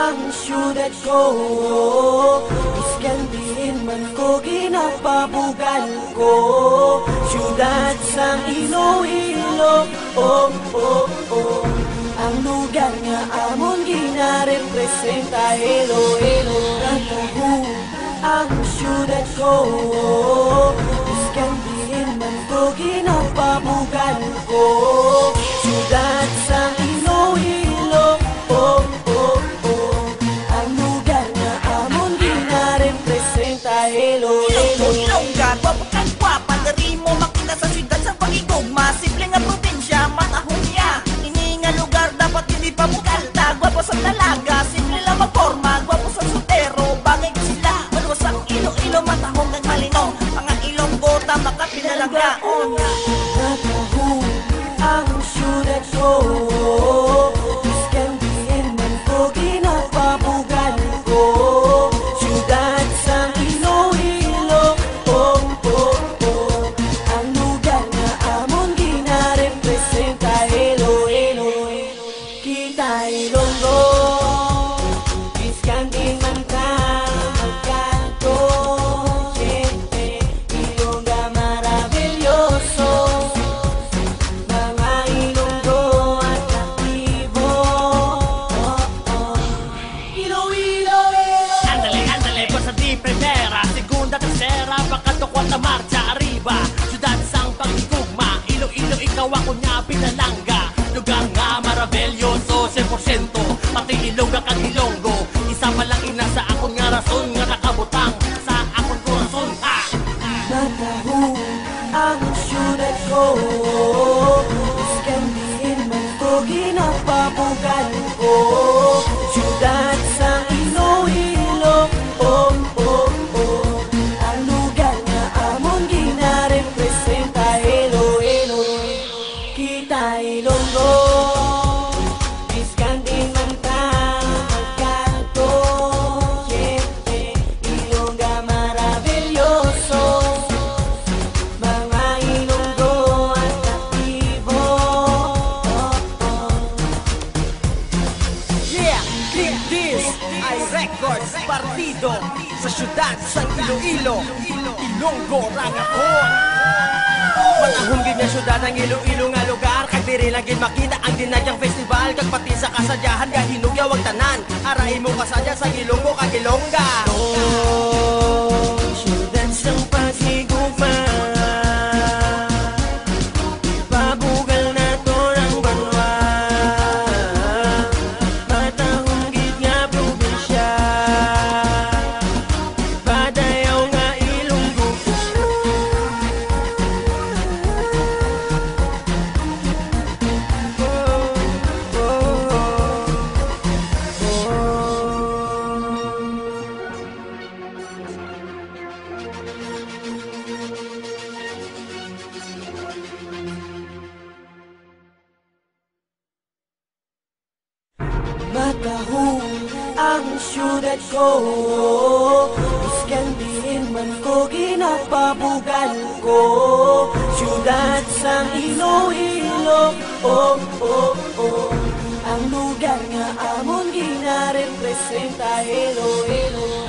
ang syudad ko. Iskandihin man ko, ginapabugal ko. Syudad sang Iloilo, oh, oh, oh. Ang lugar nga amon ginarepresenta, Iloilo. Kantahu ang syudad ko. Iskandihin man ko, ginapabugal ko. Syudad sang Iloilo, oh, oh, oh. Ang lugar nga amon ginarepresenta, Iloilo. Ilongga, gwapa, dari mo makita sa syudad sa pagigugma. Simple nga probinsya, matahong niya. Ini nga lugar dapat hindi pa mukalta. Gwapo sa dalaga, simple lang magporma. Gwapo sa soltero, bagay ko sila. Maluwas ang Iloilo, matahong ang malino. Mga Ilonggo, tama ka pinalanggaon. Natahu ang syudad ko. Iskandihin man ko, ginapabugal ko. Syudad sang Iloilo, oh, oh, oh. Ang lugar nga amon ginarepresenta, Iloilo. Kita Ilonggo, iskandihin man ka, magkanto. Siyempre, Ilongga maravilyoso. Mga Ilonggo at aktibo, oh, oh. Iloilo, Andale, cosa di primera, segunda, tercera, pagkato, kwarta, marcha, arriba. Syudad sang pagigugma, Iloilo, ikaw ako niya pinalangga. Lugar nga maravilyoso, 100%, pati Ilongga kag Ilonggo. Isa pa lang ina sa akon nga rason, nga nakabutang sa akon korason. Natahu ang syudad ko. Iskandihin man ko, ginapabugal ko. Syudad sang Iloilo, oh, oh, oh. Ang lugar nga amon ginarepresenta, Iloilo. Kita Ilonggo, iskandihin man ka, magkanto. Siyempre, Ilongga maravilyoso. Mga Ilonggo at aktibo, oh, oh. Yeah, click this, ay records, partido. Sa syudad sa Iloilo, Ilonggo rangahon. Matahong gid nga syudad ang Iloilo nga lugar. Kag diri lang gid makita ang dinagyang festival. Kag pati sa kasadyahan nga hinugyaw ang tanan. Arahin mo kasadya sa Ilonggo kag Ilongga. Oh, syudad sang paghigugma. Ipabugal na to ng banwa. Matahong gid nga probinsya. Padayaw nga Ilonggo. Matahu ang syudad ko. Iskandihin man ko, ginapabugal ko. Syudad sang Iloilo, oh, oh, oh. Ang lugar nga amon ginarepresenta, Iloilo.